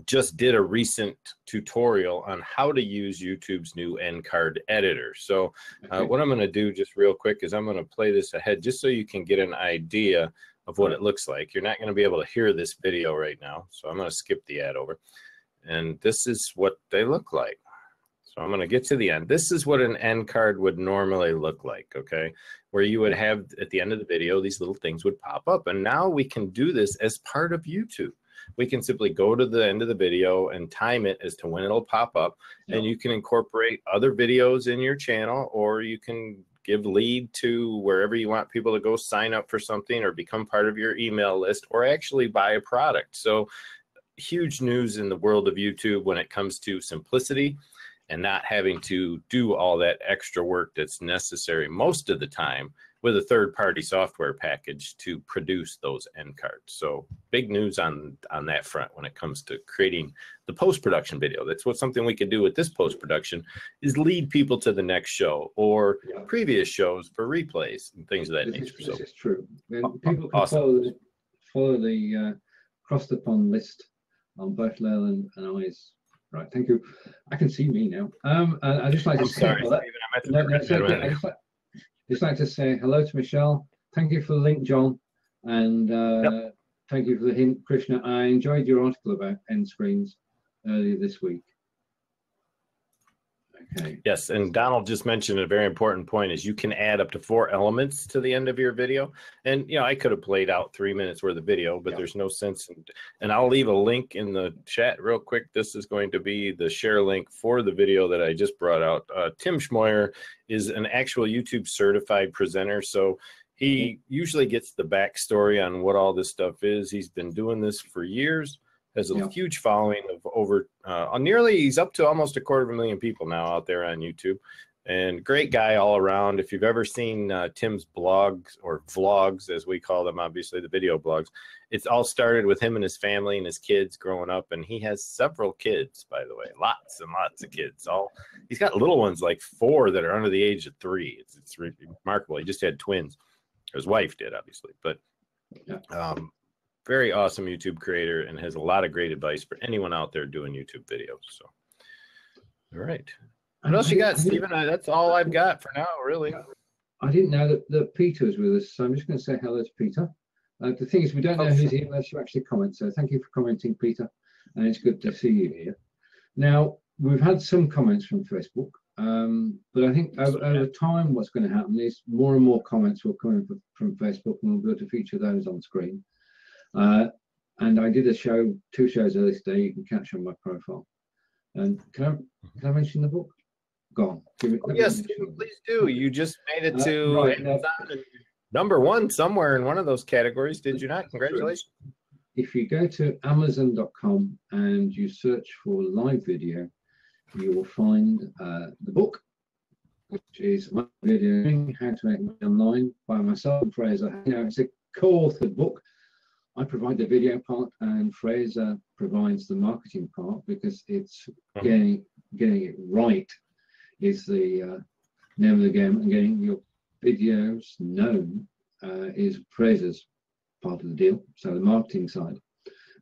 just did a recent tutorial on how to use YouTube's new end card editor. So what I'm going to do just real quick is I'm going to play this ahead just so you can get an idea of what it looks like. You're not going to be able to hear this video right now, so I'm going to skip the ad over. And this is what they look like. So I'm going to get to the end. This is what an end card would normally look like, okay? Where you would have at the end of the video, these little things would pop up. And now we can do this as part of YouTube. We can simply go to the end of the video and time it as to when it'll pop up. And you can incorporate other videos in your channel, or you can give lead to wherever you want people to go sign up for something or become part of your email list or actually buy a product. So huge news in the world of YouTube when it comes to simplicity and not having to do all that extra work that's necessary most of the time with a third-party software package to produce those end cards. So big news on that front when it comes to creating the post-production video. That's what something we could do with this post-production is lead people to the next show or previous shows for replays and things of that nature. This is true. People can follow the Cross the Pond list on both Leland and I's. Right, thank you. I can see me now. I just like to say, just like to say hello to Michelle. Thank you for the link, John, and thank you for the hint, Krishna. I enjoyed your article about end screens earlier this week. Okay. Yes, and Donald just mentioned a very important point is you can add up to 4 elements to the end of your video. And, you know, I could have played out 3 minutes worth of video, but there's no sense. And I'll leave a link in the chat real quick. This is going to be the share link for the video that I just brought out. Tim Schmoyer is an actual YouTube certified presenter. So he usually gets the backstory on what all this stuff is. He's been doing this for years. Has a huge following of over he's up to almost 250,000 people now out there on YouTube, and great guy all around. If you've ever seen Tim's blogs or vlogs, as we call them, obviously the video blogs, it's all started with him and his family and his kids growing up, and he has several kids, by the way, lots and lots of kids. He's got little ones like 4 that are under the age of 3. It's remarkable. He just had twins. His wife did, obviously, but very awesome YouTube creator and has a lot of great advice for anyone out there doing YouTube videos. So, all right. What else you got, Stephen? That's all I've got for now, really. I didn't know that Peter was with us, so I'm just going to say hello to Peter. The thing is, we don't know who's here unless you actually comment. So thank you for commenting, Peter. And it's good to see you here. Now, we've had some comments from Facebook, but I think over time what's going to happen is more and more comments will come in from Facebook, and we'll be able to feature those on screen. And I did 2 shows earlier today. You can catch on my profile. And can I mention the book? Go on. Yes, please do. You just made it to Amazon number 1 somewhere in one of those categories, did you not? Congratulations. If you go to Amazon.com and you search for live video, you will find the book, which is my video, How to Make Money Online by myself and Fraser. You know, it's a co-authored book. I provide the video part and Fraser provides the marketing part because it's getting getting it right is the name of the game, and getting your videos known is Fraser's part of the deal, so the marketing side.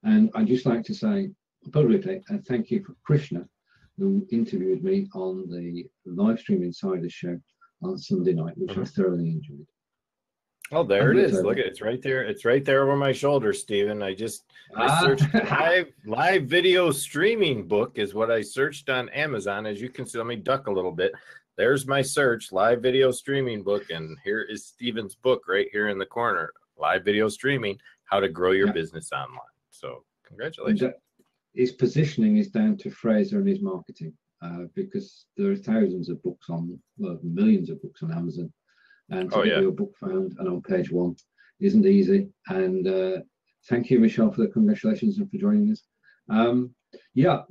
And I'd just like to say publicly thank you for Krishna, who interviewed me on the live stream Insider show on Sunday night, which I thoroughly enjoyed. Oh, there it is. Look at it. It's right there. It's right there over my shoulder, Stephen. I searched live video streaming book is what I searched on Amazon. As you can see, let me duck a little bit. There's my search, live video streaming book. And here is Stephen's book right here in the corner, live video streaming, how to grow your business online. So congratulations. His positioning is down to Fraser and his marketing, because there are thousands of books millions of books on Amazon. And to get your book found and on page one isn't easy. And thank you, Michelle, for the congratulations and for joining us.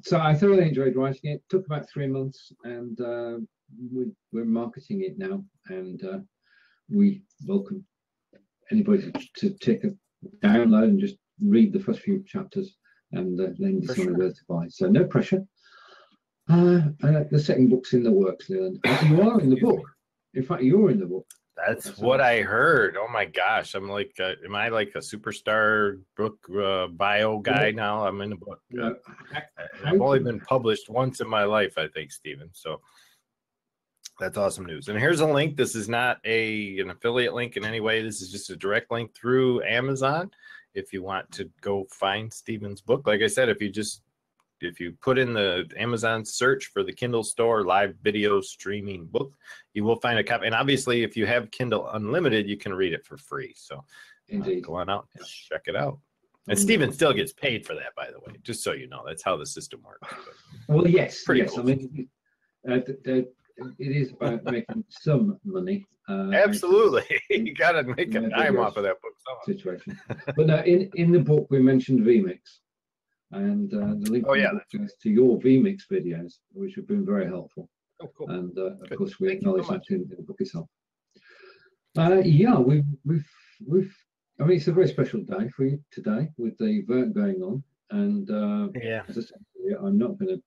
So I thoroughly enjoyed writing it. It took about 3 months, and we're marketing it now. And we welcome anybody to take a download and just read the first few chapters and then decide whether to buy. So no pressure. The second book's in the works, Leland. You are in the book. In fact, you're in the book. That's what I heard. Oh my gosh. I'm like, am I like a superstar book bio guy now? I'm in the book. I've only been published once in my life, I think, Stephen. So that's awesome news. And here's a link. This is not an affiliate link in any way. This is just a direct link through Amazon. If you want to go find Stephen's book, like I said, if you put in the Amazon search for the Kindle store live video streaming book, you will find a copy. And obviously, if you have Kindle Unlimited, you can read it for free. So go on out and check it out. And Stephen still gets paid for that, by the way, just so you know. That's how the system works. But well, yes. Cool. I mean, it is about making some money. Absolutely. You got to make a dime off of that book. Situation. But no, in the book, we mentioned vMix. And the link goes to your vMix videos, which have been very helpful. Oh, cool. And of course, we acknowledge that in the book itself. We've. I mean, it's a very special day for you today with the vote going on. And as I said, I'm not going to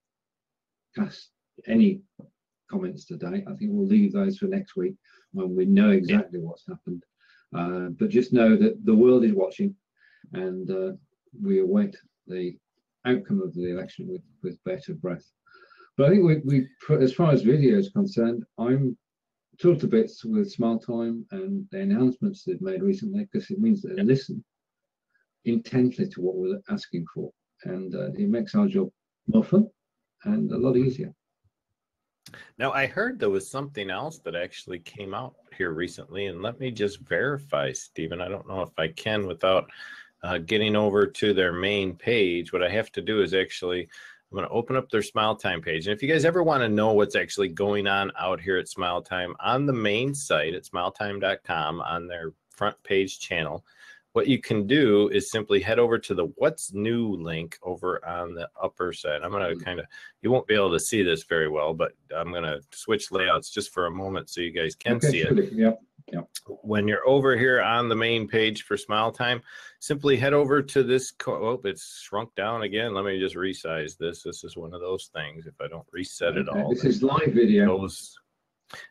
cast any comments today. I think we'll leave those for next week when we know exactly what's happened. But just know that the world is watching, and we await the outcome of the election with bated breath. But I think we as far as video is concerned, I'm thrilled to bits with Smiletime and the announcements they've made recently, because it means that they listen intently to what we're asking for, and it makes our job more fun and a lot easier. Now, I heard there was something else that actually came out here recently, and let me just verify, Stephen. I don't know if I can without getting over to their main page. What I have to do is actually, I'm going to open up their Smiletime page. And if you guys ever want to know what's actually going on out here at Smiletime, on the main site at smiletime.com, on their front page channel, what you can do is simply head over to the What's New link over on the upper side. I'm going to you won't be able to see this very well, but I'm going to switch layouts just for a moment so you guys can see it. Yep. When you're over here on the main page for Smiletime, simply head over to this. It's shrunk down again. Let me just resize this. This is one of those things. If I don't reset it all, this is live video.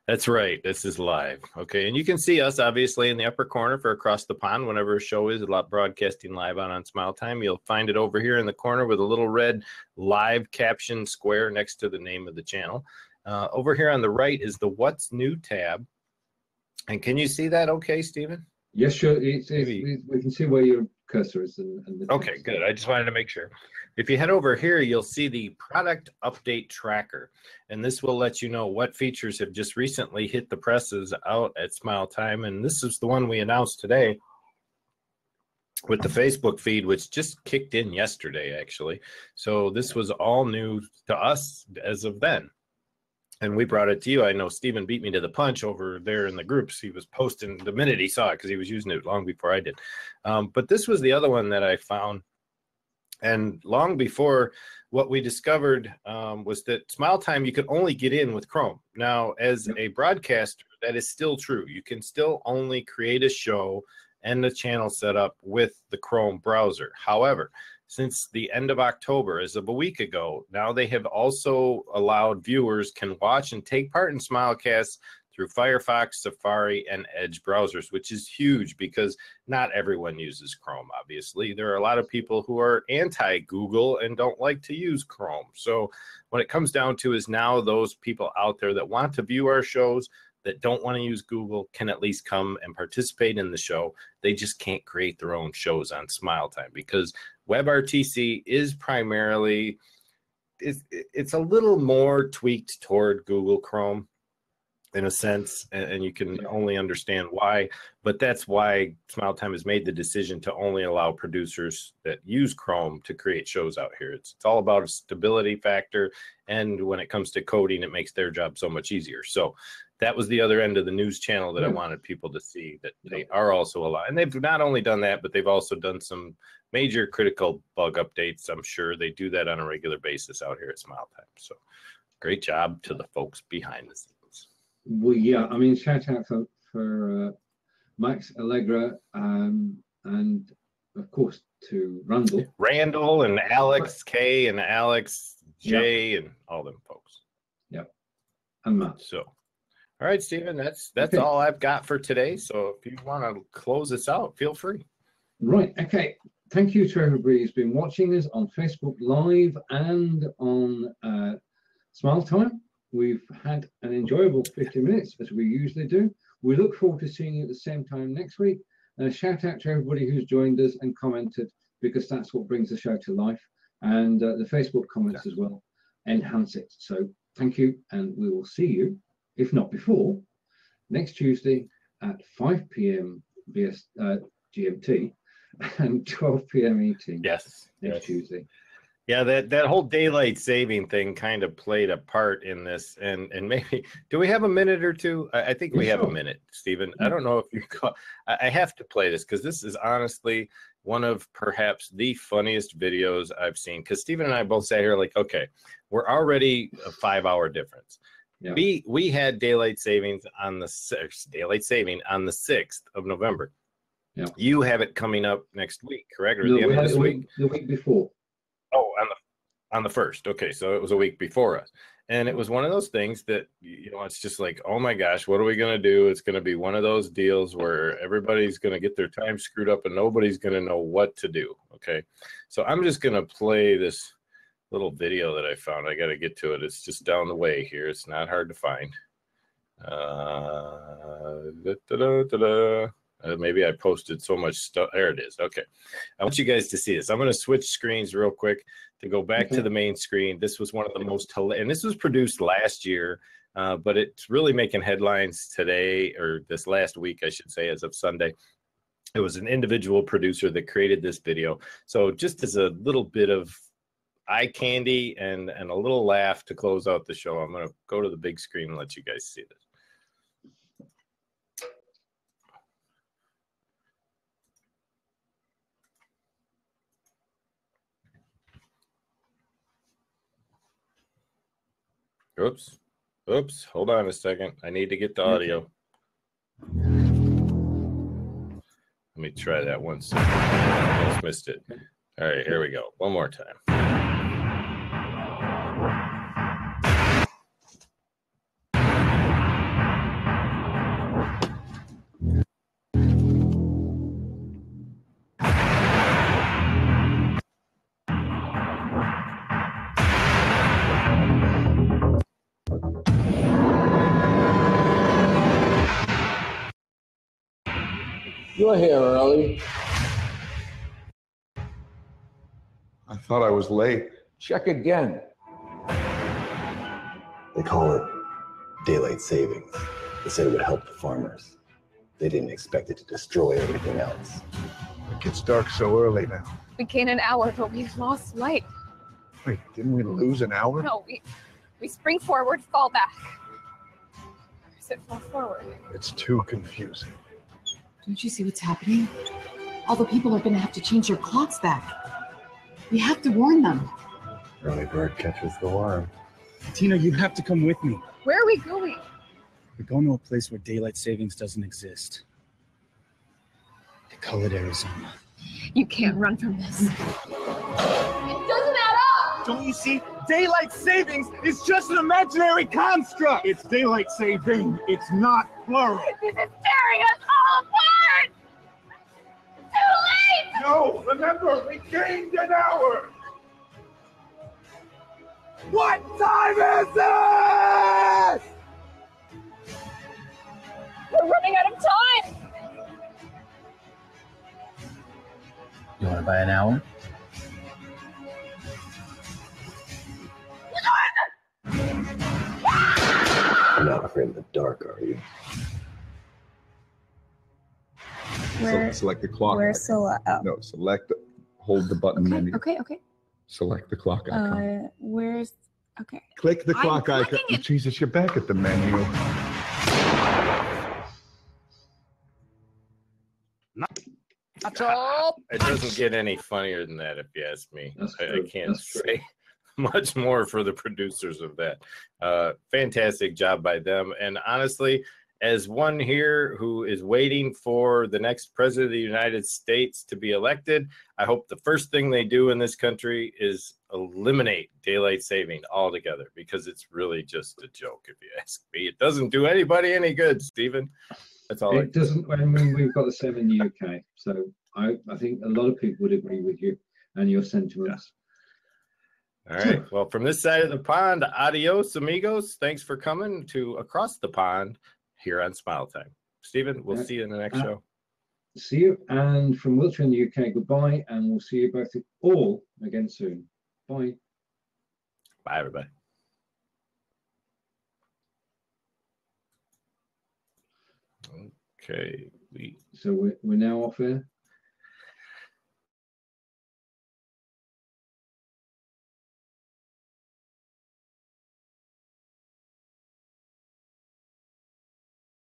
That's right. This is live. Okay. And you can see us obviously in the upper corner for Across the Pond. Whenever a show is broadcasting live on Smiletime, you'll find it over here in the corner with a little red live caption square next to the name of the channel. Over here on the right is the What's New tab. And can you see that okay, Stephen? Yes, sure. We can see where your cursor is. Okay, good. I just wanted to make sure. If you head over here, you'll see the product update tracker. And this will let you know what features have just recently hit the presses out at Smiletime. And this is the one we announced today with the Facebook feed, which just kicked in yesterday, actually. So this was all new to us as of then. And we brought it to you. I know Stephen beat me to the punch over there in the groups. He was posting the minute he saw it because he was using it long before I did. But this was the other one that I found. And long before, what we discovered was that Smiletime, you could only get in with Chrome. Now, as a broadcaster, that is still true. You can still only create a show and the channel set up with the Chrome browser. However, since the end of October, as of a week ago, now they have also allowed viewers can watch and take part in Smilecasts through Firefox, Safari, and Edge browsers, which is huge because not everyone uses Chrome, obviously. There are a lot of people who are anti-Google and don't like to use Chrome. So what it comes down to is now those people out there that want to view our shows that don't want to use Google can at least come and participate in the show. They just can't create their own shows on Smiletime because WebRTC is primarily, it's a little more tweaked toward Google Chrome in a sense, and you can only understand why, but that's why Smiletime has made the decision to only allow producers that use Chrome to create shows out here. It's all about a stability factor, and when it comes to coding, it makes their job so much easier. So that was the other end of the news channel that I wanted people to see, that they are also allowed. And they've not only done that, but they've also done some major critical bug updates. I'm sure they do that on a regular basis out here at Smiletime. So great job to the folks behind the scenes. Well, yeah, I mean, shout out for Max Allegra, and of course to Randall and Alex K and Alex J and all them folks. Yep, and Matt. So, all right, Stephen, that's okay. All I've got for today. So if you want to close this out, feel free. Right. Okay. Thank you to everybody who's been watching us on Facebook Live and on Smiletime. We've had an enjoyable 50 minutes, as we usually do. We look forward to seeing you at the same time next week. Shout out to everybody who's joined us and commented, because that's what brings the show to life. And the Facebook comments as well enhance it. So thank you, and we will see you, if not before, next Tuesday at 5 p.m. GMT and 12 p.m. ET. Yes. Next Tuesday. Yeah, that whole daylight saving thing kind of played a part in this, and maybe, do we have a minute or two? I think we have a minute, Stephen. I don't know if you call. I have to play this because this is honestly one of perhaps the funniest videos I've seen. Because Stephen and I both sat here like, okay, we're already a 5-hour difference. Yeah. We had daylight savings on the 6th of November. Yeah. You have it coming up next week, correct? Or no, the end of this week? The week before. Oh, on the 1st. Okay, so it was a week before us. And it was one of those things that, it's just like, oh my gosh, what are we going to do? It's going to be one of those deals where everybody's going to get their time screwed up and nobody's going to know what to do. Okay, so I'm just going to play this little video that I found. I got to get to it. It's just down the way here. It's not hard to find. Maybe I posted so much stuff. There it is. Okay. I want you guys to see this. I'm going to switch screens real quick to go back to the main screen. This was one of the most, and this was produced last year, but it's really making headlines today, or this last week, I should say, as of Sunday. It was an individual producer that created this video. So just as a little bit of eye candy and a little laugh to close out the show, I'm going to go to the big screen and let you guys see this. Oops, hold on a second. I need to get the audio. Let me try that one second. I almost missed it. All right, here we go. One more time. You're here early. I thought I was late. Check again. They call it daylight savings. They said it would help the farmers. They didn't expect it to destroy everything else. It gets dark so early now. We gained an hour, but we've lost light. Wait, didn't we lose an hour? No, we spring forward, fall back. Or is it fall forward? It's too confusing. Don't you see what's happening? All the people are going to have to change their clocks back. We have to warn them. Early bird catches the worm. Tina, you have to come with me. Where are we going? We're going to a place where daylight savings doesn't exist. The colored Arizona. You can't run from this. It doesn't add up! Don't you see? Daylight savings is just an imaginary construct. It's daylight saving. It's not plural. This is tearing us all apart! Too late! No, remember, we gained an hour. What time is it? We're running out of time! You want to buy an hour? You're not afraid of the dark, are you? Select the clock. No, select. Hold the button menu. Okay. Select the clock icon. Where's... Okay. Click the clock icon. Jesus, you're back at the menu. It doesn't get any funnier than that, if you ask me. I can't say much more for the producers of that. Fantastic job by them. And honestly, as one here who is waiting for the next president of the United States to be elected, I hope the first thing they do in this country is eliminate daylight saving altogether, because it's really just a joke, if you ask me. It doesn't do anybody any good, Stephen. That's all. It doesn't. I mean, we've got the same in the UK, so I think a lot of people would agree with you and your sentiments. All right. Well, from this side of the pond, adios, amigos. Thanks for coming to Across the Pond here on Smiletime. Stephen, we'll see you in the next show. See you. And from Wiltshire in the UK, goodbye. And we'll see you both all again soon. Bye. Bye, everybody. Okay. So we're now off air.